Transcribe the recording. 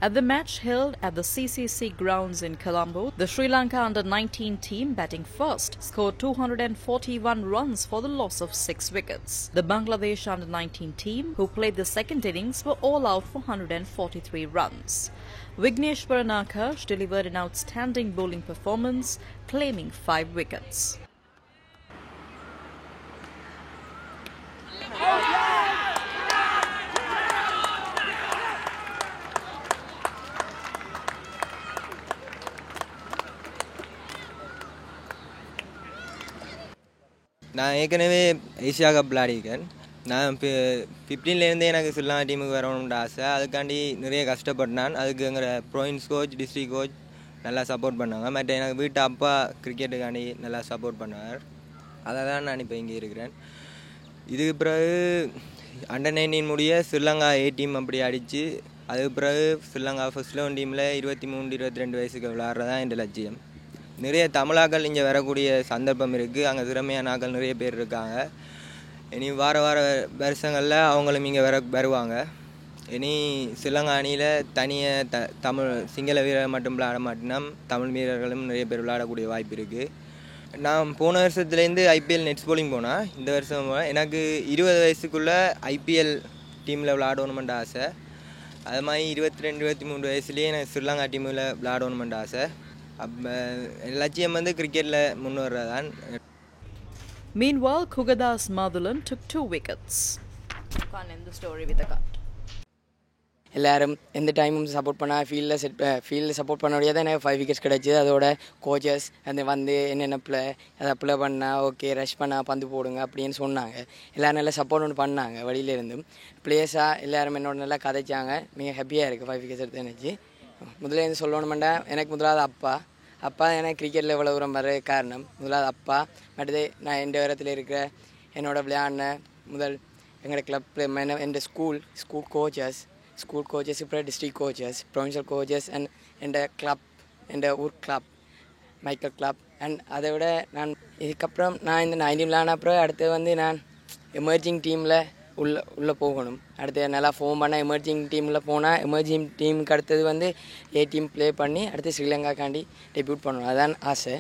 At the match held at the CCC grounds in Colombo, the Sri Lanka under-19 team batting first scored 241 runs for the loss of 6 wickets. The Bangladesh under-19 team, who played the second innings, were all out for 143 runs. Vigneshwaran Akash delivered an outstanding bowling performance, claiming 5 wickets. நான் ஏற்கனவே Asia cup விளையாடிருக்கேன். நான் 15லேருந்தே எனக்கு ஸ்ரீலங்கா டீமுக்கு வரணும்னு ஆசை. அதுக்காண்டி நிறைய கஷ்டப்பட்டேன். அதுக்கு எங்கள் ப்ரோவின்ஸ் கோச், டிஸ்ட்ரிக்ட் கோச் நல்லா சப்போர்ட் பண்ணாங்க. மற்ற எனக்கு வீட்டு அப்பா கிரிக்கெட்டுக்காண்டி நல்லா சப்போர்ட் பண்ணார். அதை தான் நான் இப்போ இங்கே இருக்கிறேன். இதுக்கு பிறகு அண்டர்-19 முடிய ஸ்ரீலங்கா A டீம் அப்படி அடித்து அதுக்கு பிறகு ஸ்ரீலங்கா ஃபர்ஸ்ட் 11 டீமில் 23-22 வயசுக்கு விளையாடுறதான் என் லட்சியம். நிறைய தமிழாக்கள் இங்கே வரக்கூடிய சந்தர்ப்பம் இருக்குது. அங்கே திறமையான ஆக்கள் நிறைய பேர் இருக்காங்க. இனி வார வருஷங்களில் அவங்களும் இங்கே வருவாங்க. இனி ஸ்ரீலங்கா அணியில் தனியாக தமிழ் சிங்கள வீரர் மட்டும் விளையாட மாட்டோம்னா தமிழ் வீரர்களும் நிறைய பேர் விளையாடக்கூடிய வாய்ப்பு இருக்குது. நான் போன வருஷத்துலேருந்து ஐபிஎல் நெட்ஸ் போலிங் போனேன். இந்த வருஷம் எனக்கு 20 வயசுக்குள்ளே ஐபிஎல் டீமில் விளையாடணுமென்ற ஆசை. அது மாதிரி 22-23 வயசுலேயே எனக்கு ஸ்ரீலங்கா டீமில் விளையாடணுமென்ற ஆசை. லட்சியம் கிரிக்கெட்டில் முன்னேறதான். Meanwhile, Kugadas Madhulan took 2 wickets. You can't end the story with a cut. எல்லாரும் எந்த டைமும் சப்போர்ட் பண்ணால் ஃபீல்டில் சப்போர்ட் பண்ண முடியாது. எனக்கு 5 விக்கெட்ஸ் கிடச்சிது. அதோட கோச்சஸ் என்னென்ன அதை ப்ளே பண்ணால் ஓகே, ரஷ் பண்ணால் பந்து போடுங்க அப்படின்னு சொன்னாங்க. எல்லோரும் நல்லா சப்போர்ட் ஒன்று பண்ணாங்க. வழியிலேருந்தும் பிளேயர்ஸாக எல்லோரும் என்னோட நல்லா கதைச்சாங்க. மிக ஹாப்பியாக இருக்குது 5 விக்கெட்ஸ் எடுத்து நினச்சி. முதலேருந்து சொல்லணுமெண்டா எனக்கு முதலாவது அப்பா எனக்கு கிரிக்கெட்டில் இவ்வளோ தூரம் வர காரணம் முதலாவது அப்பா. மற்றது நான் எந்த இடத்துல இருக்கிற என்னோட விளையாடின முதல் எங்களோட கிளப் என் ஸ்கூல் கோச்சஸ் அப்புறம் district coaches, provincial coaches and என் ஊர் கிளப் மைக்கேல் கிளப். அண்ட் அதை விட நான் இதுக்கப்புறம் நான் இந்த 19 விளையாடின அப்புறம் அடுத்து நான் எமர்ஜிங் டீமில் உள்ளே போகணும். அடுத்து நல்லா ஃபோன் பண்ணால் எமர்ஜிங் டீமில் போனால் எமர்ஜிங் டீமுக்கு அடுத்தது A டீம் ப்ளே பண்ணி அடுத்து ஸ்ரீலங்காக்காண்டி டெபியூட் பண்ணணும். அதுதான் ஆசை.